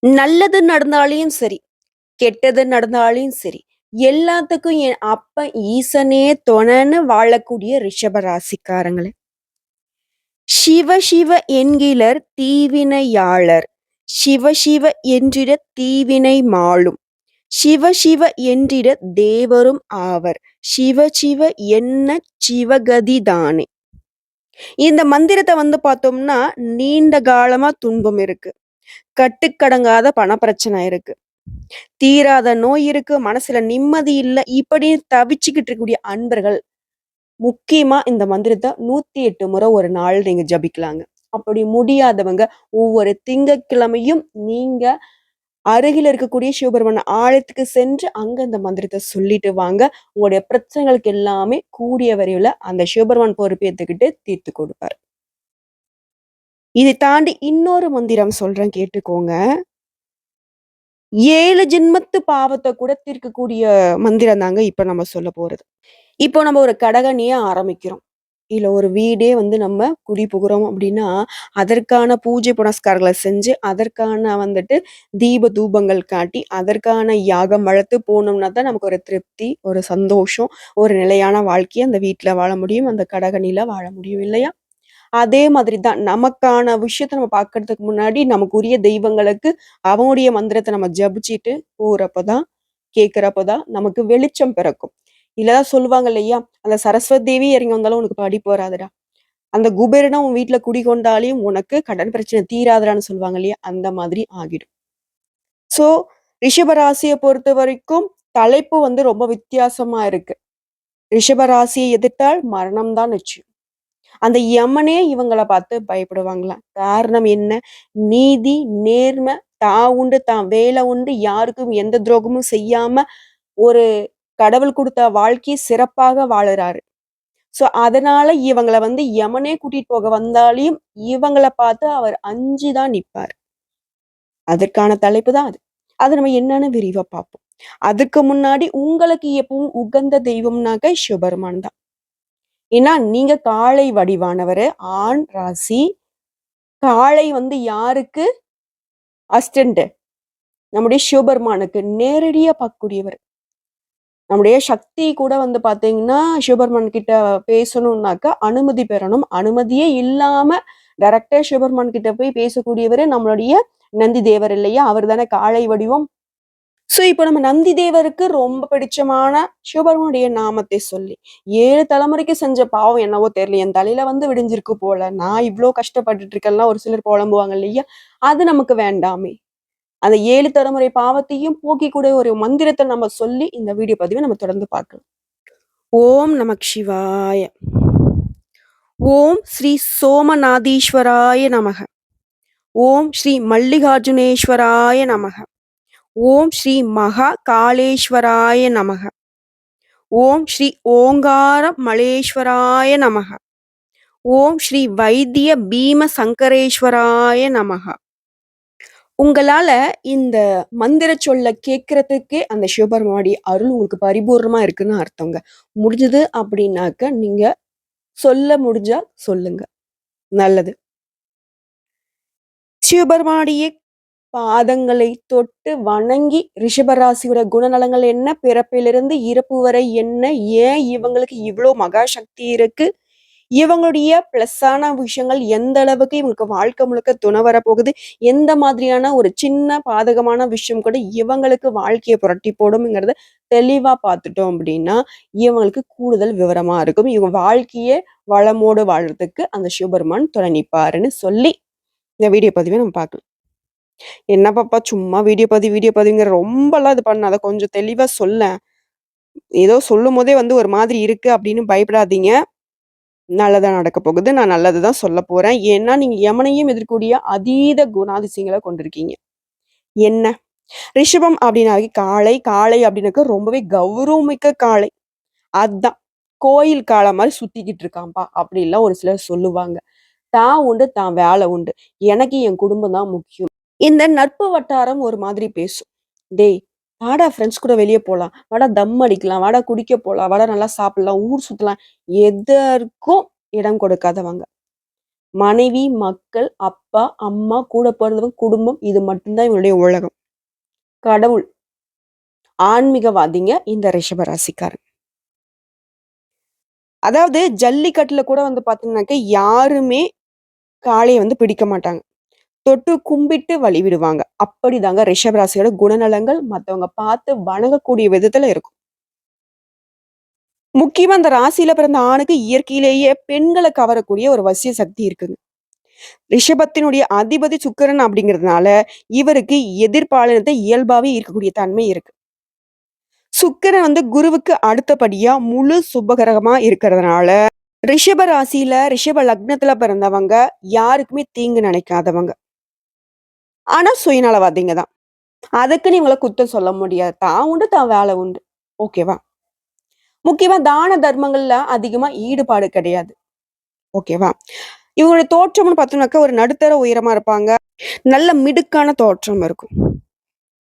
நல்லது நடந்தாலும் சரி, கெட்டது நடந்தாலும் சரி, எல்லாத்துக்கும் என் அப்பன் ஈசனே தொணன்னு வாழக்கூடிய ரிஷப ராசிக்காரங்களே. சிவ சிவ என்கிலர் தீவினையாளர். சிவ சிவ என்றிட தீவினை மாளும். சிவ சிவ என்றிட தேவரும் ஆவர். சிவ சிவ என்னச் சிவகதிதானே. இந்த மந்திரத்த பார்த்தோம்னா, நீண்ட காலமா துன்பம் இருக்கு. கட்டுக்கடங்காத பணப்பிரச்சனை இருக்கு. தீராத நோய் இருக்கு, மனசுல நிம்மதி இல்ல. இப்படி தவிச்சுக்கிட்டு இருக்கக்கூடிய அன்பர்கள், முக்கியமா இந்த மந்திரத்த 108 முறை ஒரு நாள் நீங்க ஜபிக்கலாங்க. அப்படி முடியாதவங்க, ஒவ்வொரு திங்கட்கிழமையும் நீங்க அருகில இருக்கக்கூடிய சிவபெருமான் ஆலயத்துக்கு சென்று, அங்க இந்த மந்திரத்த சொல்லிட்டு வாங்க. உங்களுடைய பிரச்சனைகளுக்கு எல்லாமே கூடிய விரைவில அந்த சிவபெருமான் பொறுப்பேத்துக்கிட்டு தீர்த்து கொடுப்பார். இதை தாண்டி இன்னொரு மந்திரம் சொல்றேன் கேட்டுக்கோங்க. 7 ஜென்மத்து பாவத்த கூட தீர்க்கக்கூடிய மந்திரம் தாங்க இப்ப நம்ம சொல்ல போறது. இப்போ நம்ம ஒரு கடகணிய ஆரம்பிக்கிறோம். இல்ல ஒரு வீடே நம்ம குடி புகுறோம் அப்படின்னா, அதற்கான பூஜை புனஸ்காரங்கள செஞ்சு, அதற்கான தீப தூபங்கள் காட்டி, அதற்கான யாகம் வளர்த்து போனோம்னா தான் நமக்கு ஒரு திருப்தி, ஒரு சந்தோஷம், ஒரு நிலையான வாழ்க்கைய அந்த வீட்ல வாழ முடியும். அந்த கடகணில வாழ முடியும் இல்லையா? அதே மாதிரி தான் நமக்கான விஷயத்த நம்ம பார்க்கறதுக்கு முன்னாடி நமக்குரிய தெய்வங்களுக்கு அவங்களுடைய மந்திரத்த நம்ம ஜபிச்சுட்டு போறப்பதான், கேட்கிறப்பதான் நமக்கு வெளிச்சம் பிறக்கும். இல்லதான் சொல்லுவாங்க இல்லையா? அந்த சரஸ்வதி தேவி இறங்கி வந்தாலும் உனக்கு படிப்பு வராதுடா. அந்த குபேரனா உன் வீட்ல குடிகொண்டாலும் உனக்கு கடன் பிரச்சனை தீராதுடான்னு சொல்லுவாங்க இல்லையா? அந்த மாதிரி ஆகிடும். சோ ரிஷப ராசிய பொறுத்தவரைக்கும் தலைப்பு ரொம்ப வித்தியாசமா இருக்கு. ரிஷப ராசியை எதிர்த்தால் மரணம் தான் நிச்சயம். அந்த யமனே இவங்கள பார்த்து பயப்படுவாங்களாம். காரணம் என்ன? நீதி, நேர்மை, தான் உண்டு, தான் வேலை உண்டு, யாருக்கும் எந்த துரோகமும் செய்யாம ஒரு கடவுள் குடுத்த வாழ்க்கைய சிறப்பாக வாழுறாரு. சோ, அதனால இவங்கள யமனே கூட்டிட்டு போக வந்தாலும், இவங்கள பார்த்து அவர் அஞ்சி தான் நிப்பாரு. அதற்கான தலைப்பு தான் அது. அது நம்ம என்னன்னு விரிவா பார்ப்போம். அதுக்கு முன்னாடி உங்களுக்கு எப்பவும் உகந்த தெய்வம்னாக்க சிவபெருமான் தான். ஏன்னா, நீங்க காளை வடிவானவரு. ஆண் ராசி. காளை யாருக்கு அசிஸ்டன்ட்? நம்முடைய சிவபெருமானுக்கு நேரடியா பார்க்கக்கூடியவர். நம்முடைய சக்தி கூட பார்த்தீங்கன்னா, சிவபெருமான் கிட்ட பேசணும்னாக்க அனுமதி பெறணும். அனுமதியே இல்லாம டைரக்ட்டா சிவபெருமான் கிட்ட போய் பேசக்கூடியவரு நம்மளுடைய நந்தி தேவர் இல்லையா? அவர் தானே காளை வடிவம். சோ, இப்ப நம்ம நந்தி தேவருக்கு ரொம்ப பிடிச்சமான சிவபெருமானுடைய நாமத்தை சொல்லி, 7 தலைமுறைக்கு செஞ்ச பாவம் என்னவோ தெரியல. என் தலையில விடிஞ்சிருக்கு போல. நான் இவ்ளோ கஷ்டப்பட்டுட்டு இருக்கேன்லாம் ஒரு சிலர் புலம்புவாங்க இல்லையா? அது நமக்கு வேண்டாமே. அந்த 7 தலைமுறை பாவத்தையும் போக்கிக்கூடிய ஒரு மந்திரத்த நம்ம சொல்லி, இந்த வீடியோ பதிவ நம்ம தொடர்ந்து பார்க்கலாம். ஓம் நமக் சிவாய. ஓம் ஸ்ரீ சோமநாதீஸ்வராய நமக. ஓம் ஸ்ரீ மல்லிகார்ஜுனேஸ்வராய நமக. ஓம் ஸ்ரீ மகா காளேஸ்வராய நமக. ஓம் ஸ்ரீ ஓங்கார மலேஸ்வராய நமக. ஓம் ஸ்ரீ வைத்திய பீம சங்கரேஸ்வராய நமக. உங்களால இந்த மந்திர சொல்ல கேட்கறதுக்கே அந்த சிவபெருமானுடைய அருள் உங்களுக்கு பரிபூர்ணமா இருக்குன்னு அர்த்தங்க. முடிஞ்சது அப்படின்னாக்க நீங்க சொல்ல முடிஞ்சா சொல்லுங்க. நல்லது. சிவபெருமானுடைய பாதங்களை தொட்டு வணங்கி ரிஷபராசியோட குணநலங்கள் என்ன? பிறப்பிலிருந்து இறப்பு வரை என்ன? ஏன் இவங்களுக்கு இவ்ளோ மகா சக்தி இருக்கு? இவங்களுடைய பிளஸ்ஸான விஷயங்கள் எந்த அளவுக்கு இவங்களுக்கு வாழ்க்கை முழுக்க துணை வரப்போகுது? எந்த மாதிரியான ஒரு சின்ன பாதகமான விஷயம் கூட இவங்களுக்கு வாழ்க்கைய புரட்டி போடும்ங்கிறத தெளிவா பார்த்துட்டோம் அப்படின்னா, இவங்களுக்கு கூடுதல் விவரமா இருக்கும். இவங்க வாழ்க்கைய வளமோடு வாழ்றதுக்கு அந்த சிவபெருமான் துணை நிப்பாருன்னு சொல்லி, இந்த வீடியோ பதிவை நம்ம பார்க்கலாம். என்ன பாப்பா சும்மா வீடியோ பதிவுங்கிற ரொம்பலாம் இது பண்ணாத. கொஞ்சம் தெளிவா சொல்லேன். ஏதோ சொல்லும்போதே ஒரு மாதிரி இருக்கு அப்படின்னு பயப்படாதீங்க. நல்லதா நடக்க போகுது. நான் நல்லது தான் சொல்லப் போறேன். ஏன்னா, நீங்க யமனையும் எதிர்க்கக்கூடிய அதீத குணாதிசயங்கள கொண்டிருக்கீங்க. என்ன? ரிஷபம் அப்படின்னாவே காளை. காளை அப்படின்னாக்க ரொம்பவே கௌரவமிக்க காளை. அதான். கோயில் காளை மாரி சுத்திக்கிட்டு இருக்கான்பா அப்படின்லாம் ஒரு சிலர் சொல்லுவாங்க. தான் உண்டு, தான் வேலை உண்டு. எனக்கு என் குடும்பம் தான் முக்கியம். இந்த நட்பு வட்டாரம் ஒரு மாதிரி பேசும். டேய் வாடா ஃப்ரெண்ட்ஸ் கூட வெளிய போலாம். வாடா தம் அடிக்கலாம். வாடா குடிக்க போலாம். வாடா நல்லா சாப்பிடலாம். ஊர் சுத்தலாம். எதற்கும் இடம் கொடுக்காதவங்க. மனைவி, மக்கள், அப்பா, அம்மா, கூட பொறந்தவங்க, குடும்பம் இது மட்டும் தான் இவங்களுடைய உலகம். கடவுள், ஆன்மீகவாதிங்க இந்த ரிஷப ராசிக்காரங்க. அதாவது ஜல்லிக்கட்டுல கூட வந்து பார்த்தீங்கன்னாக்க, யாருமே காளைய வந்து பிடிக்க மாட்டாங்க. தொட்டு கும்பிட்டு வழிவிடுவாங்க. அப்படிதாங்க ரிஷப ராசியோட குணநலங்கள் மத்தவங்க பார்த்து வணங்கக்கூடிய விதத்துல இருக்கும். முக்கியமா அந்த ராசியில பிறந்த ஆணுக்கு இயற்கையிலேயே பெண்கள கவரக்கூடிய ஒரு வசிய சக்தி இருக்குங்க. ரிஷபத்தினுடைய அதிபதி சுக்கிரன் அப்படிங்கிறதுனால, இவருக்கு எதிர்பாலினத்த இயல்பாவே ஈர்க்கக்கூடிய தன்மை இருக்கு. சுக்கிரன் வந்து குருவுக்கு அடுத்தபடியா முழு சுபகிரகமா இருக்கிறதுனால, ரிஷப ராசியில, ரிஷப லக்னத்துல பிறந்தவங்க யாருக்குமே தீங்கு நினைக்காதவங்க. ஆனா சுயநலவாதிங்க தான். அதுக்குன்னு இவங்கள குத்தம் சொல்ல முடியாது. தான் உண்டு, தான் வேலை உண்டு. ஓகேவா? முக்கியமா தான தர்மங்கள்ல அதிகமா ஈடுபாடு கிடையாது. ஓகேவா? இவங்களுடைய தோற்றம்னு பார்த்தோம்னாக்கா, ஒரு நடுத்தர உயரமா இருப்பாங்க. நல்ல மிடுக்கான தோற்றம் இருக்கும்.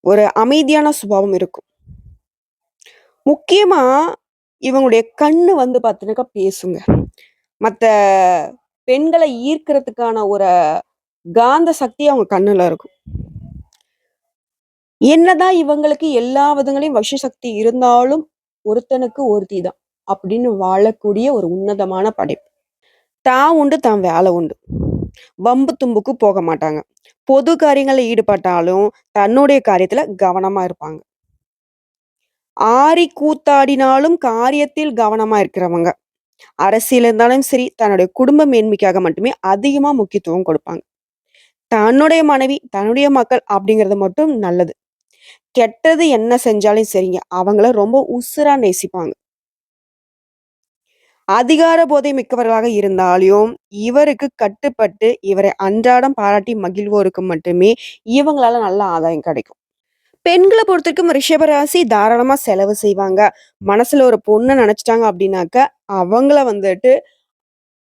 ஒரு அமைதியான சுபாவம் இருக்கும். முக்கியமா இவங்களுடைய கண்ணு வந்து பார்த்தீங்கன்னாக்கா பேசுங்க. மத்த பெண்கள ஈர்க்கிறதுக்கான ஒரு காந்த சக்தி அவங்க கண்ணுல இருக்கும். என்னதான் இவங்களுக்கு எல்லா விதங்களையும் வசிய சக்தி இருந்தாலும், ஒருத்தனுக்கு ஒருத்தி தான். அப்படின்னு வாழக்கூடிய ஒரு உன்னதமான படைப்பு. தான் உண்டு, தான் வேலை உண்டு. வம்பு தும்புக்கு போக மாட்டாங்க. பொது காரியங்கள்ல ஈடுபட்டாலும், தன்னுடைய காரியத்துல கவனமா இருப்பாங்க. ஆரி கூத்தாடினாலும் காரியத்தில் கவனமா இருக்கிறவங்க. அரசியல் இருந்தாலும் சரி, தன்னுடைய குடும்ப மேன்மைக்காக மட்டுமே அதிகமா முக்கியத்துவம் கொடுப்பாங்க. தன்னுடைய மனைவி, தன்னுடைய மக்கள் அப்படிங்கிறது மட்டும் நல்லது. கெட்டது என்ன செஞ்சாலும் சரிங்க, அவங்கள ரொம்ப உசுரா நேசிப்பாங்க. அதிகார போதை மிக்கவர்களாக இருந்தாலும், இவருக்கு கட்டுப்பட்டு, இவரை அன்றாடம் பாராட்டி மகிழ்வோருக்கு மட்டுமே இவங்களால நல்ல ஆதாயம் கிடைக்கும். பெண்கள பொறுத்தவரைக்கும் ரிஷபராசி தாராளமா செலவு செய்வாங்க. மனசுல ஒரு பொண்ண நெனச்சுட்டாங்க அப்டின்னாக்க, அவங்கள வந்துட்டு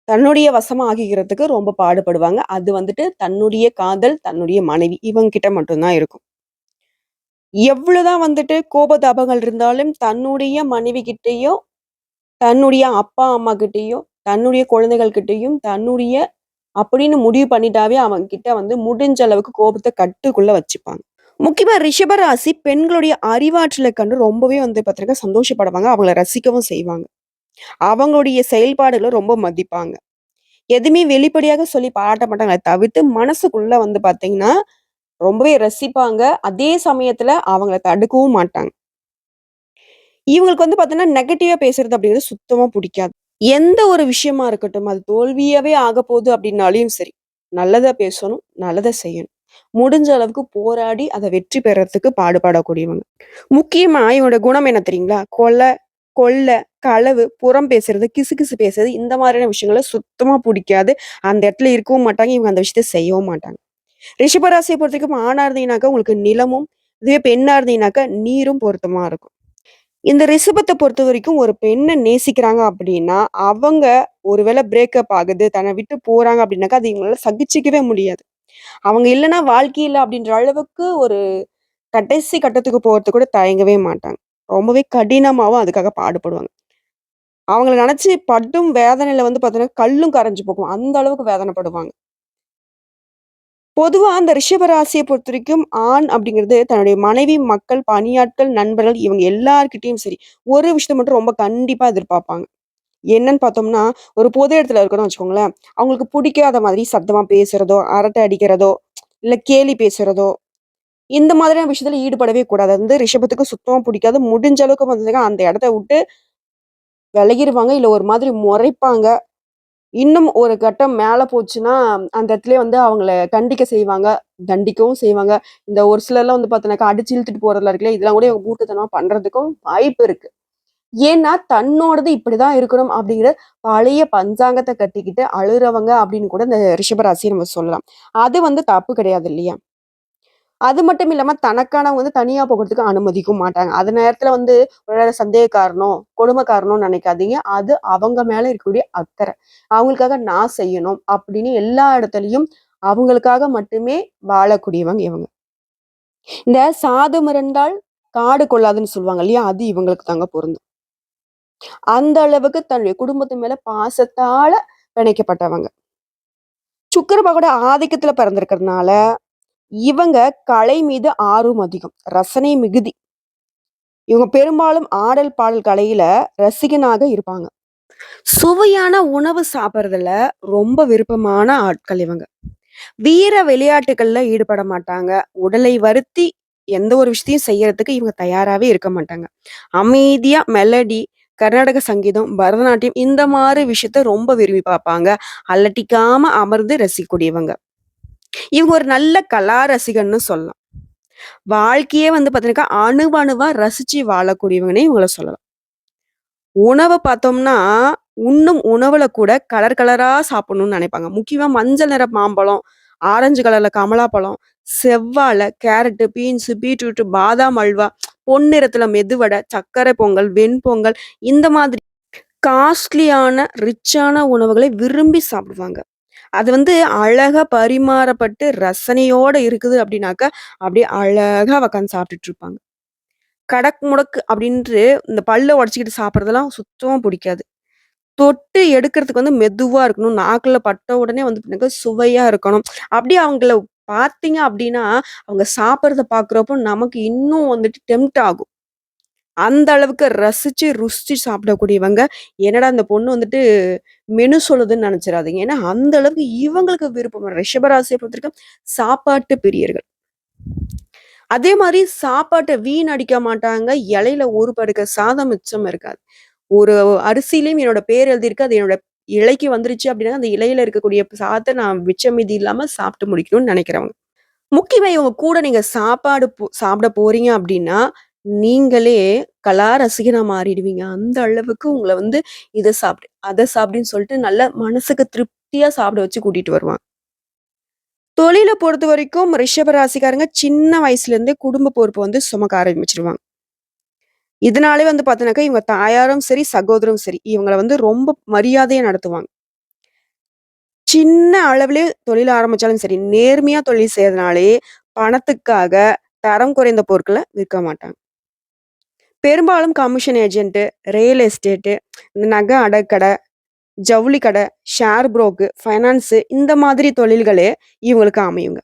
தன்னுடைய வசமா ஆக்கிக்கிறதுக்கு ரொம்ப பாடுபடுவாங்க. அது வந்துட்டு தன்னுடைய காதல், தன்னுடைய மனைவி இவங்க கிட்ட மட்டும் தான் இருக்கும். எவ்வளவுதான் வந்துட்டு கோபதாபங்கள் இருந்தாலும், தன்னுடைய மனைவி கிட்டயும், தன்னுடைய அப்பா, அம்மா கிட்டயும், தன்னுடைய குழந்தைகள் கிட்டயும், தன்னுடைய அப்படின்னு முடிவு பண்ணிட்டாவே அவங்க கிட்ட வந்து முடிஞ்ச அளவுக்கு கோபத்த கட்டுக்குள்ள வச்சுப்பாங்க. முக்கியமா ரிஷபராசி பெண்களுடைய அறிவாற்றல கண்டு ரொம்பவே வந்து பார்த்தீங்கன்னா சந்தோஷப்படுவாங்க. அவங்கள ரசிக்கவும் செய்வாங்க. அவங்களுடைய செயல்பாடுகள ரொம்ப மதிப்பாங்க. எதுவுமே வெளிப்படையாக சொல்லி பாராட்ட மாட்டாங்களே தவிர்த்து, மனசுக்குள்ள வந்து பார்த்தீங்கன்னா, ரொம்பவே ரசிப்பாங்க. அதே சமயத்துல அவங்கள தடுக்கவும் மாட்டாங்க. இவங்களுக்கு வந்து பார்த்தீங்கன்னா, நெகட்டிவா பேசுறது அப்படிங்கிறது சுத்தமா புடிக்காது. எந்த ஒரு விஷயமா இருக்கட்டும், அது தோல்வியாவே ஆகப்போகுது அப்படின்னாலயும் சரி, நல்லதா பேசணும், நல்லத செய்யணும். முடிஞ்ச அளவுக்கு போராடி அத வெற்றி பெறறதுக்கு பாடுபடக்கூடியவங்க. முக்கியமா இவனோட குணம் என்ன தெரியுங்களா? கொள்ள, களவு, புறம் பேசுறது, கிசுகிசு பேசுறது இந்த மாதிரியான விஷயங்கள சுத்தமா புடிக்காது. அந்த இடத்துல இருக்கவும் மாட்டாங்க. இவங்க அந்த விஷயத்த செய்யவும் மாட்டாங்க. ரிஷபராசிய பொறுத்தவரைக்கும் ஆணா இருந்தீங்கனாக்கா உங்களுக்கு நிலமும், இதுவே பெண்ணா இருந்தீங்கனாக்கா நீரும் பொருத்தமா இருக்கும். இந்த ரிஷபத்த பொறுத்தவரைக்கும் ஒரு பெண்ண நேசிக்கிறாங்க அப்படின்னா, அவங்க ஒருவேள பிரேக்கப் ஆகுது, தன்ன விட்டு போறாங்க அப்படின்னாக்கா, அது இவங்களால சகிச்சுக்கவே முடியாது. அவங்க இல்லன்னா வாழ்க்கை இல்ல அப்படின்ற அளவுக்கு ஒரு கடைசி கட்டத்துக்கு போறதுக்கு கூட தயங்கவே மாட்டாங்க. ரொம்பவே கடினமாவும் அதுக்காக பாடுபடுவாங்க. அவங்கள நெனச்சு படும் வேதனையில வந்து பார்த்தீங்கன்னா, கல்லும் கரைஞ்சு போகும். அந்த அளவுக்கு வேதனைப்படுவாங்க. பொதுவா அந்த ரிஷப ராசிய பொறுத்தவரைக்கும் ஆண் அப்படிங்கிறது தன்னுடைய மனைவி, மக்கள், பணியாட்கள், நண்பர்கள் இவங்க எல்லார்கிட்டயும் சரி, ஒரு விஷயத்த மட்டும் ரொம்ப கண்டிப்பா எதிர்பார்ப்பாங்க. என்னன்னு பார்த்தோம்னா, ஒரு பொது இடத்துல இருக்கோம்னு வச்சுக்கோங்களேன், அவங்களுக்கு புடிக்காத மாதிரி சத்தமா பேசுறதோ, அரட்டை அடிக்கிறதோ, இல்ல கேலி பேசுறதோ, இந்த மாதிரியான விஷயத்துல ஈடுபடவே கூடாது. அது வந்து ரிஷபத்துக்கு சுத்தமா புடிக்காது. முடிஞ்ச அளவுக்கு பார்த்தீங்கன்னா, அந்த இடத்த விட்டு விலகிருவாங்க. இல்ல ஒரு மாதிரி முறைப்பாங்க. இன்னும் ஒரு கட்டம் மேல போச்சுன்னா, அந்த இடத்துலயே வந்து அவங்கள கண்டிக்க செய்வாங்க. தண்டிக்கவும் செய்வாங்க. இந்த ஒரு சிலர்லாம் வந்து பார்த்தீங்கன்னாக்கா, அடிச்சு இழுத்துட்டு போறதுலாம் இருக்குல்ல, இதெல்லாம் கூட இவங்க மூர்க்கத்தனமா பண்றதுக்கும் வாய்ப்பு இருக்கு. ஏன்னா, தன்னோடது இப்படிதான் இருக்கணும் அப்படிங்கிற பழைய பஞ்சாங்கத்த கட்டிக்கிட்டு அழுறவங்க அப்படின்னு கூட இந்த ரிஷபராசிய நம்ம சொல்லலாம். அது வந்து தப்பு கிடையாது இல்லையா? அது மட்டும் இல்லாம தனக்கானவங்க வந்து தனியா போகறதுக்கு அனுமதிக்கவும் மாட்டாங்க. அந்த நேரத்துல வந்து ஒரு சந்தேகக்காரனோ, கொடுமைக்காரனோ நினைக்காதீங்க. அது அவங்க மேல இருக்கக்கூடிய அக்கறை. அவங்களுக்காக நான் செய்யணும் அப்படின்னு எல்லா இடத்துலயும் அவங்களுக்காக மட்டுமே வாழக்கூடியவங்க இவங்க. இந்த "சாது மிரண்டால் காடு கொள்ளாதுன்னு" சொல்லுவாங்க இல்லையா? அது இவங்களுக்கு தாங்க பொருந்தும். அந்த அளவுக்கு தன்னுடைய குடும்பத்து மேல பாசத்தால பிணைக்கப்பட்டவங்க. சுக்கிர பகவானோட ஆதிக்கத்துல பிறந்திருக்கிறதுனால, இவங்க கலை மீது ஆர்வம் அதிகம். ரசனை மிகுதி. இவங்க பெரும்பாலும் ஆடல், பாடல் கலையில ரசிகனாக இருப்பாங்க. சுவையான உணவு சாப்பிடுறதுல ரொம்ப விருப்பமான ஆட்கள் இவங்க. வீர விளையாட்டுகள்ல ஈடுபட மாட்டாங்க. உடலை வருத்தி எந்த ஒரு விஷயத்தையும் செய்யறதுக்கு இவங்க தயாராவே இருக்க மாட்டாங்க. அமைதியா மெலடி, கர்நாடக சங்கீதம், பரதநாட்டியம் இந்த மாரி விஷயத்த ரொம்ப விரும்பி பார்ப்பாங்க. அலட்டிக்காம அமர்ந்து ரசிக்கக்கூடியவங்க. இவங்க ஒரு நல்ல கலா ரசிகன்னு சொல்லலாம். வாழ்க்கையே வந்து பார்த்தீங்கன்னாக்கா, அணுவணுவா ரசிச்சு வாழக்கூடியவங்கன்னே இவங்கள சொல்லலாம். உணவ பார்த்தோம்னா, உண்ணும் உணவுல கூட கலர் கலரா சாப்பிடணும்னு நினைப்பாங்க. முக்கியமா மஞ்சள் நிற மாம்பழம், ஆரஞ்சு கலர்ல கமலாப்பழம், செவ்வாழை, கேரட்டு, பீன்ஸு, பீட்ரூட், பாதாம் அல்வா, பொன்னிறத்தில மெதுவடை, சர்க்கரை பொங்கல், வெண்பொங்கல் இந்த மாதிரி காஸ்ட்லியான, ரிச்சான உணவுகளை விரும்பி சாப்பிடுவாங்க. அது வந்து அழகா பரிமாறப்பட்டு ரசனையோட இருக்குது அப்படின்னாக்கா, அப்படியே அழகா உக்காந்து சாப்பிட்டுட்டு இருப்பாங்க. கடக் முடக்கு அப்படின்ட்டு இந்த பல்ல உடைச்சுக்கிட்டு சாப்பிடுறதெல்லாம் சுத்தமா புடிக்காது. தொட்டு எடுக்கிறதுக்கு வந்து மெதுவா இருக்கணும். நாக்குல பட்ட உடனே வந்து பாத்தீங்கன்னா சுவையா இருக்கணும். அப்படியே அவங்கள பார்த்தீங்க அப்படின்னா, அவங்க சாப்பிடுறத பார்க்குறப்போ நமக்கு இன்னும் வந்துட்டு டெம்ப்ட் ஆகும். அந்த அளவுக்கு ரசிச்சு, ருசிச்சு சாப்பிடக்கூடியவங்க. என்னடா இந்த பொண்ணு வந்துட்டு மெனு சொல்லுதுன்னு நெனச்சிராதீங்க. ஏன்னா, அந்த அளவுக்கு இவங்களுக்கு விருப்பம். ரிஷபராசிய பொறுத்தவரைக்கும் சாப்பாட்டு பிரியர்கள். அதே மாரி சாப்பாட்ட வீணடிக்க மாட்டாங்க. இலையில ஒரு பருக்க சாதம் மிச்சம் இருக்காது. ஒரு அரிசியிலயும் என்னோட பேர் எழுதியிருக்கு. அது என்னோட இலைக்கு வந்துருச்சு அப்படின்னா, அந்த இலையில இருக்கக்கூடிய சாதத்த நான் மிச்சம் மீதி இல்லாம சாப்பிட்டு முடிக்கணும்னு நெனைக்கிறவங்க. முக்கியமா இவங்க கூட நீங்க சாப்பாடு சாப்பிட போறீங்க அப்படின்னா, நீங்களே கலா ரசிகனா மாறிடுவீங்க. அந்த அளவுக்கு உங்கள வந்து இத சாப்பிடு, அத சாப்பிடுன்னு சொல்லிட்டு நல்ல மனசுக்கு திருப்தியா சாப்பிட வச்சு கூட்டிட்டு வருவாங்க. தொழில பொறுத்தவரைக்கும் ரிஷப ராசிக்காரங்க சின்ன வயசுலேருந்தே குடும்ப பொறுப்ப வந்து சுமக்க ஆரம்பிச்சுருவாங்க. இதனாலே வந்து பார்த்தீங்கன்னாக்கா, இவங்க தாயாரும் சரி, சகோதரும் சரி, இவங்கள வந்து ரொம்ப மரியாதையா நடத்துவாங்க. சின்ன அளவிலே தொழில் ஆரம்பிச்சாலும் சரி, நேர்மையா தொழில் செய்றதுனாலயே பணத்துக்காக தரம் குறைந்த பொருட்கள விற்க மாட்டாங்க. பெரும்பாலும் கமிஷன் ஏஜென்ட்டு, ரியல் எஸ்டேட்டு, இந்த நகை அடக்கடை, ஜவுளி கடை, ஷேர் புரோக்கு, ஃபைனான்ஸு இந்த மாதிரி தொழில்களே இவங்களுக்கு அமையுங்க.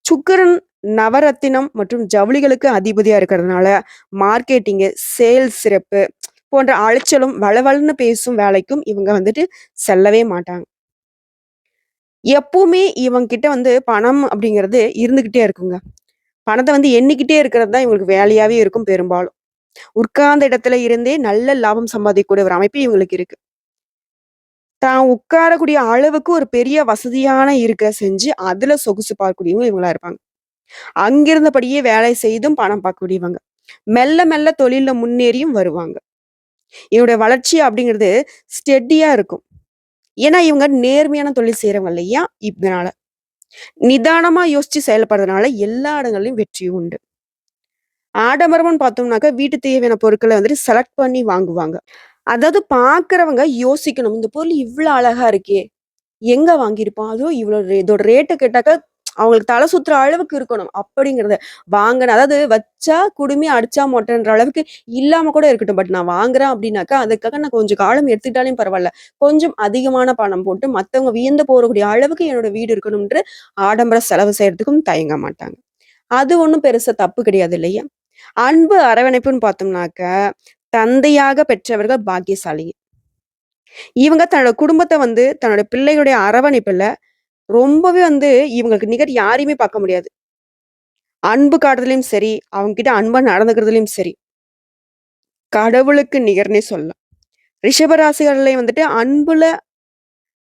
சுக்கிரன் நவரத்தினம் மற்றும் ஜவுளிகளுக்கு அதிபதியா இருக்கிறதுனால, மார்க்கெட்டிங்கு, சேல்ஸ் சிறப்பு போன்ற அலைச்சலும், வளவளன்னு பேசும் வேலைக்கும் இவங்க வந்துட்டு செல்லவே மாட்டாங்க. எப்பவுமே இவங்ககிட்ட வந்து பணம் அப்படிங்கிறது இருந்துகிட்டே இருக்குங்க. பணத்த வந்து எண்ணிக்கிட்டே இருக்கிறது தான் இவங்களுக்கு வேலையாவே இருக்கும் பெரும்பாலும். உட்கார்ந்த இடத்துல இருந்தே நல்ல லாபம் சம்பாதிக்கக்கூடிய ஒரு அமைப்பு இவங்களுக்கு இருக்கு. தான் உட்காரக்கூடிய அளவுக்கு ஒரு பெரிய வசதியான இருக்கை செஞ்சு, அதுல சொகுசு பார்க்கக்கூடியவங்க இவங்களா இருப்பாங்க. அங்கிருந்தபடியே வேலை செய்தும் பணம் பார்க்கக்கூடியவங்க. மெல்ல மெல்ல தொழில்ல முன்னேறியும் வருவாங்க. இவருடைய வளர்ச்சி அப்படிங்கிறது ஸ்டெடியா இருக்கும். ஏன்னா இவங்க நேர்மையான தொழில் செய்றவங்க இல்லையா? இதனால. நிதானமா யோசிச்சு செயல்படுறதுனால எல்லா இடங்கள்லயும் வெற்றி உண்டு. ஆடம்பரம்னு பார்த்தோம்னாக்கா, வீட்டு தேவையான பொருட்கள வந்துட்டு செலக்ட் பண்ணி வாங்குவாங்க. அதாவது பார்க்கிறவங்க யோசிக்கணும். இந்த பொருள் இவ்ளோ அழகா இருக்கே! எங்க வாங்கியிருப்பான்? அதுவும் இவ்ளோ இதோட ரேட்ட கேட்டாக்கா, அவங்களுக்கு தல சுத்துற அளவுக்கு இருக்கணும். அப்படிங்கிறத அதாவது வச்சா குடுமி, அடிச்சா மொட்டைன்ற அளவுக்கு இல்லாம கூட இருக்கட்டும். பட் நான் வாங்குறேன் அப்படின்னாக்கா, அதுக்காக நான் கொஞ்சம் காலம் எடுத்துக்கிட்டாலும் பரவால்ல. கொஞ்சம் அதிகமான பணம் போட்டு மத்தவங்க வியந்து போகக்கூடிய அளவுக்கு என்னோட வீடு இருக்கணும்ன்ற ஆடம்பர செலவு செய்றதுக்கும் தயங்க மாட்டாங்க. அது ஒண்ணும் பெருசா தப்பு கிடையாது இல்லையா? அன்பு அரவணைப்புன்னு பார்த்தோம்னாக்க, தந்தையாக பெற்றவர்கள் பாக்கியசாலிங்க. இவங்க தன்னோட குடும்பத்த வந்து தன்னோட பிள்ளைகளுடைய அரவணைப்புல ரொம்பவே வந்து இவங்களுக்கு நிகர் யாரையுமே பார்க்க முடியாது. அன்பு காட்டுறதுலயும் சரி, அவங்க கிட்ட அன்பா நடந்துக்கிறதுலயும் சரி, கடவுளுக்கு நிகர்னே சொல்லலாம். ரிஷபராசிகர்கள்லயும் வந்துட்டு அன்புல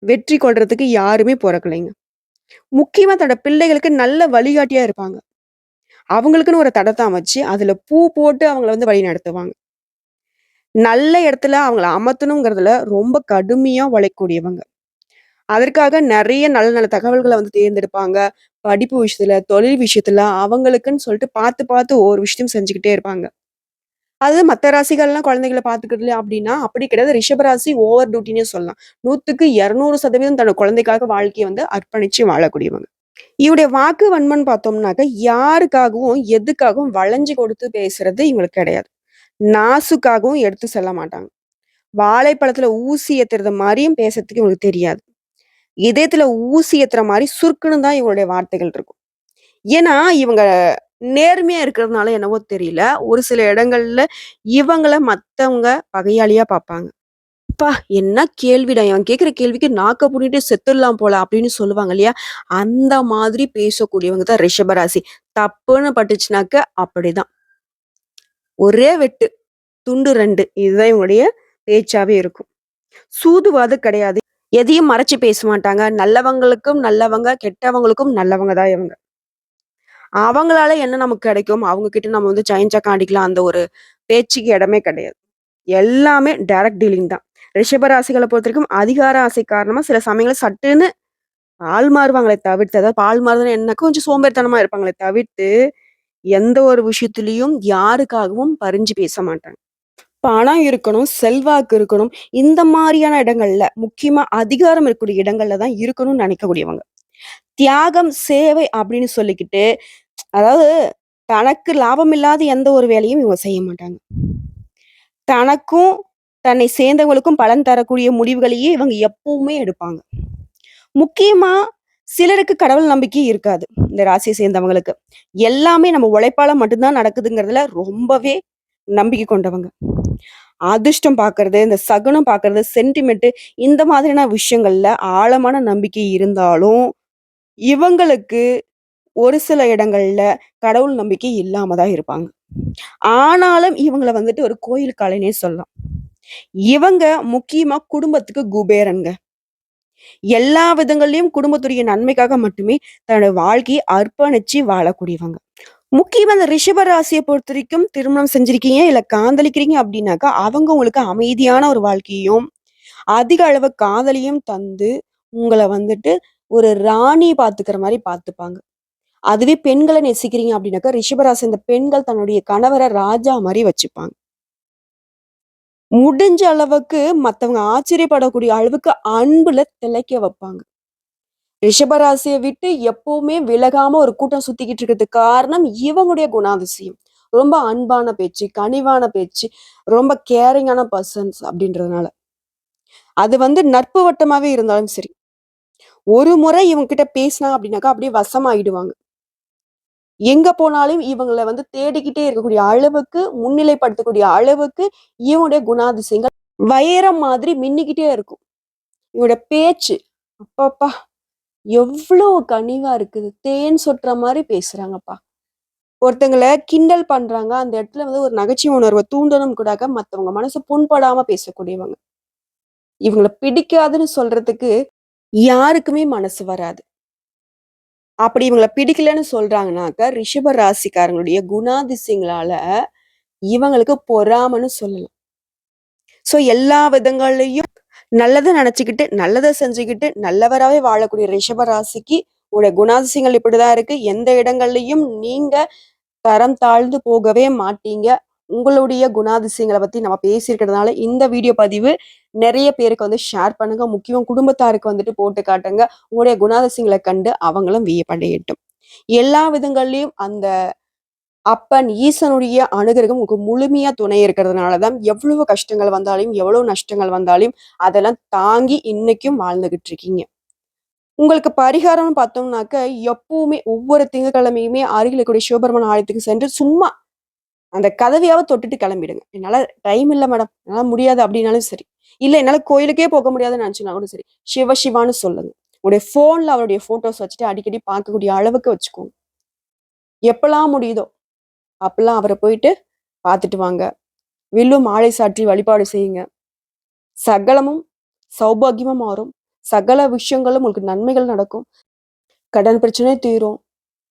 வெற்றி கொள்றதுக்கு யாருமே பொறக்கலைங்க. முக்கியமா தன்னோட பிள்ளைகளுக்கு நல்ல வழிகாட்டியா இருப்பாங்க. அவங்களுக்குன்னு ஒரு தடத்த அமைச்சு, அதுல பூ போட்டு அவங்கள வந்து வழி நடத்துவாங்க. நல்ல இடத்துல அவங்கள அமர்த்தணுங்கிறதுல ரொம்ப கடுமையா உழைக்கக்கூடியவங்க. அதற்காக நெறைய நல்ல நல்ல தகவல்கள வந்து தேர்ந்தெடுப்பாங்க. படிப்பு விஷயத்துல, தொழில் விஷயத்துல அவங்களுக்குன்னு சொல்லிட்டு பார்த்து பார்த்து ஒவ்வொரு விஷயத்தையும் செஞ்சுக்கிட்டே இருப்பாங்க. அது மத்த ராசிகள்லாம் குழந்தைகள பார்த்துக்கிறதுல அப்டின்னா, அப்படி கிடையாது. ரிஷப ராசி ஓவர் டியூட்டின்னே சொல்லலாம். 100க்கு 200% தன்னோட குழந்தைக்காக வாழ்க்கைய வந்து அர்ப்பணிச்சு வாழக்கூடியவங்க. இவருடைய வாக்கு வன்மன்னு பார்த்தோம்னாக்க, யாருக்காகவும், எதுக்காகவும் வளைஞ்சு கொடுத்து பேசுறது இவங்களுக்கு கிடையாது. நாசுக்காகவும் எடுத்து செல்ல மாட்டாங்க. வாழைப்பழத்துல ஊசி ஏத்துறது மாரியும் பேசுறதுக்கு இவங்களுக்கு தெரியாது. இதயத்துல ஊசி ஏத்துற மாரி சுருக்குன்னு தான் இவங்களுடைய வார்த்தைகள் இருக்கும். ஏன்னா, இவங்க நேர்மையா இருக்கிறதுனால என்னவோ தெரியல, ஒரு சில இடங்கள்ல இவங்கள மத்தவங்க பகையாளியா பார்ப்பாங்க. "அப்பா! என்ன கேள்விடா! இவன் கேட்கிற கேள்விக்கு நாக்க பூட்டிட்டு செத்துடலாம் போல" அப்படின்னு சொல்லுவாங்க இல்லையா? அந்த மாதிரி பேசக்கூடியவங்க தான் ரிஷபராசி. தப்புன்னு பட்டுச்சுனாக்க அப்படிதான். ஒரே வெட்டு, துண்டு 2 இதுதான் இவங்களுடைய பேச்சாவே இருக்கும். சூதுவாது கிடையாது. எதையும் மறைச்சு பேச மாட்டாங்க. நல்லவங்களுக்கும் நல்லவங்க, கெட்டவங்களுக்கும் நல்லவங்க தான் இவங்க. அவங்களால என்ன நமக்கு கிடைக்கும்? அவங்க கிட்ட நம்ம வந்து சைன் சக்கரம் அடிக்கலாம். அந்த ஒரு பேச்சுக்கு இடமே கிடையாது. எல்லாமே டைரக்ட் டீலிங் தான். ரிஷப ராசிகள பொறுத்தவரைக்கும் அதிகார ஆசை காரணமா சில சமயங்கள்ல சட்டுன்னு ஆள் மாறுவாங்களே தவிர்த்து, அதாவது ஆள் மாறுதல்னா என்ன? கொஞ்சம் சோம்பேறித்தனமா இருப்பாங்களே தவிர்த்து, எந்த ஒரு விஷயத்திலயும் யாருக்காகவும் பரிஞ்சு பேச மாட்டாங்க. பணம் இருக்கணும், செல்வாக்கு இருக்கணும். இந்த மாரியான இடங்கள்ல, முக்கியமா அதிகாரம் இருக்கக்கூடிய இடங்கள்ல தான் இருக்கணும்னு நினைக்கக்கூடியவங்க. தியாகம், சேவை அப்படின்னு சொல்லிக்கிட்டு, அதாவது தனக்கு லாபம் இல்லாத எந்த ஒரு வேலையும் இவங்க செய்ய மாட்டாங்க. தனக்கும், தன்னை சேர்ந்தவங்களுக்கும் பலன் தரக்கூடிய முடிவுகளையே இவங்க எப்பவுமே எடுப்பாங்க. முக்கியமா சிலருக்கு கடவுள் நம்பிக்கை இருக்காது. இந்த ராசியை சேர்ந்தவங்களுக்கு. எல்லாமே நம்ம உழைப்பால மட்டும் தான் நடக்குதுங்கிறதுல ரொம்பவே நம்பிக்கை கொண்டவங்க. அதிர்ஷ்டம் பார்க்கறது, இந்த சகுனம் பார்க்கறது, சென்டிமென்ட் இந்த மாதிரியான விஷயங்கள்ல ஆழமான நம்பிக்கை இருந்தாலும், இவங்களுக்கு ஒரு சில இடங்கள்ல கடவுள் நம்பிக்கை இல்லாம தான் இருப்பாங்க. ஆனாலும் இவங்கள வந்துட்டு ஒரு கோயில் காளைன்னே சொல்லலாம். இவங்க முக்கியமா குடும்பத்துக்கு குபேரன்ங்க. எல்லா விதங்கள்லயும் குடும்பத்துடைய நன்மைக்காக மட்டுமே தன்னோட வாழ்க்கையை அர்ப்பணிச்சு வாழக்கூடியவங்க. முக்கியமா இந்த ரிஷப ராசிய பொறுத்தவரைக்கும் திருமணம் செஞ்சிருக்கீங்க, இல்ல காதலிக்கிறீங்க அப்படின்னாக்கா, அவங்க உங்களுக்கு அமைதியான ஒரு வாழ்க்கையும், அதிக அளவு காதலையும் தந்து, உங்கள வந்துட்டு ஒரு ராணி பாத்துக்கிற மாரி பாத்துப்பாங்க. அதுவே பெண்கள நேசிக்கிறீங்க அப்படின்னாக்கா, ரிஷபராசி இந்த பெண்கள் தன்னுடைய கணவர ராஜா மாரி வச்சுப்பாங்க. முடிஞ்ச அளவுக்கு மத்தவங்க ஆச்சரியப்படக்கூடிய அளவுக்கு அன்புல திளைக்க வைப்பாங்க. ரிஷபராசிய விட்டு எப்பவுமே விலகாம ஒரு கூட்டம் சுத்திக்கிட்டு இருக்கிறதுக்கு காரணம் இவங்களுடைய குணாதிசயம். ரொம்ப அன்பான பேச்சு, கனிவான பேச்சு, ரொம்ப கேரிங்கான பெர்சன்ஸ் அப்படின்றதுனால. அது வந்து நட்பு வட்டமாவே இருந்தாலும் சரி. ஒரு முறை இவங்க கிட்ட பேசினாங்க அப்படின்னாக்கா, அப்படியே வசமாயிடுவாங்க. எங்க போனாலும் இவங்கள வந்து தேடிக்கிட்டே இருக்கக்கூடிய அளவுக்கு, முன்னிலைப்படுத்தக்கூடிய அளவுக்கு இவங்களுடைய குணாதிசயங்கள் வைரம் மாதிரி மின்னிக்கிட்டே இருக்கும். இவங்களோட பேச்சு, அப்பப்பா! எவ்ளோ கனிவா இருக்குது. தேன் சொட்டுற மாரி பேசுறாங்கப்பா. ஒருத்தங்கள கிண்டல் பண்றாங்க. அந்த இடத்துல வந்து ஒரு நகைச்சுவை உணர்வ தூண்டணும் கூடாக மத்தவங்க மனசு புண்படாம பேசக்கூடியவங்க. இவங்கள பிடிக்காதுன்னு சொல்றதுக்கு யாருக்குமே மனசு வராது. அப்படி இவங்கள பிடிக்கலன்னு சொல்றாங்கனாக்க, ரிஷப ராசிக்காரங்களுடைய குணாதிசயங்களால இவங்களுக்கு பொறாமன்னு சொல்லலாம். எல்லா விதங்கள்லயும் நல்லத நெனச்சுக்கிட்டு, நல்லத செஞ்சுக்கிட்டு, நல்லவராவே வாழக்கூடிய ரிஷப ராசிக்கு உங்களுடைய குணாதிசயங்கள் இப்படிதான் இருக்கு. எந்த இடங்கள்லயும் நீங்க தரம் தாழ்ந்து போகவே மாட்டீங்க. உங்களுடைய குணாதிசயங்கள பத்தி நம்ம பேசியிருக்கிறதுனால, இந்த வீடியோ பதிவு நெறைய பேருக்கு வந்து ஷேர் பண்ணுங்க. முக்கியமா குடும்பத்தாருக்கு வந்துட்டு போட்டு காட்டுங்க. உங்களுடைய குணாதிசயங்கள கண்டு அவங்களும் வியப்படையட்டும். எல்லா விதங்கள்லயும் அந்த அப்பன் ஈசனுடைய அனுகிரகம் உங்களுக்கு முழுமையா துணை இருக்கிறதுனால தான் எவ்வளவு கஷ்டங்கள் வந்தாலும், எவ்வளவு நஷ்டங்கள் வந்தாலும், அதெல்லாம் தாங்கி இன்னைக்கும் வாழ்ந்துகிட்டு இருக்கீங்க. உங்களுக்கு பரிகாரம்னு பார்த்தோம்னாக்க, எப்பவுமே ஒவ்வொரு திங்கட்கிழமையுமே அருகில் இருக்கக்கூடிய சிவபெருமான் ஆலயத்துக்கு சென்று சும்மா அந்த கதவையாவது தொட்டுட்டு கிளம்பிடுங்க. "என்னால டைம் இல்ல மேடம். என்னால முடியாது" அப்படின்னாலும் சரி. இல்ல என்னால கோயிலுக்கே போக முடியாதுன்னு நினைச்சீங்கன்னா கூட சரி. சிவ சிவான்னு சொல்லுங்க. உங்களுடைய ஃபோன்ல அவருடைய ஃபோட்டோஸ் வச்சுட்டு அடிக்கடி பார்க்கக்கூடிய அளவுக்கு வச்சுக்கோங்க. எப்பலாம் முடியுதோ, அப்பலாம் அவர போயிட்டு பார்த்துட்டு வாங்க. வில்லும் மாலை சாற்றி வழிபாடு செய்யுங்க. சகலமும் சௌபாக்கியமா மாறும். சகல விஷயங்களும் உங்களுக்கு நன்மைகள் நடக்கும். கடன் பிரச்சனை தீரும்.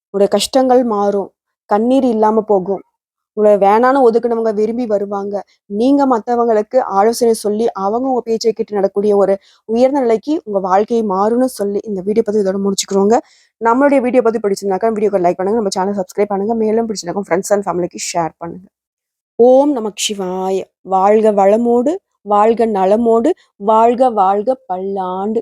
உங்களுடைய கஷ்டங்கள் மாறும். கண்ணீர் இல்லாம போகும். உங்கள வேணான்னு ஒதுக்குனவங்க விரும்பி வருவாங்க. நீங்க மத்தவங்களுக்கு ஆலோசனை சொல்லி, அவங்க உங்க பேச்சை கேட்டு நடக்கக்கூடிய ஒரு உயர்ந்த நிலைக்கு உங்க வாழ்க்கை மாறும்னு சொல்லி, இந்த வீடியோ பதிவு இதோட முடிச்சுக்கிறோங்க. நம்மளுடைய வீடியோ பதிவு பிடிச்சிருந்தாக்கா, வீடியோக்கு லைக் பண்ணுங்க. நம்ம சேனல் சப்ஸ்கிரைப் பண்ணுங்க. மேலும் பிடிச்சிருந்தாக்கும் ஃப்ரெண்ட்ஸ் அண்ட் ஃபேமிலிக்கு ஷேர் பண்ணுங்க. ஓம் நமக் சிவாய! வாழ்க வளமோடு, வாழ்க நலமோடு, வாழ்க வாழ்க பல்லாண்டு!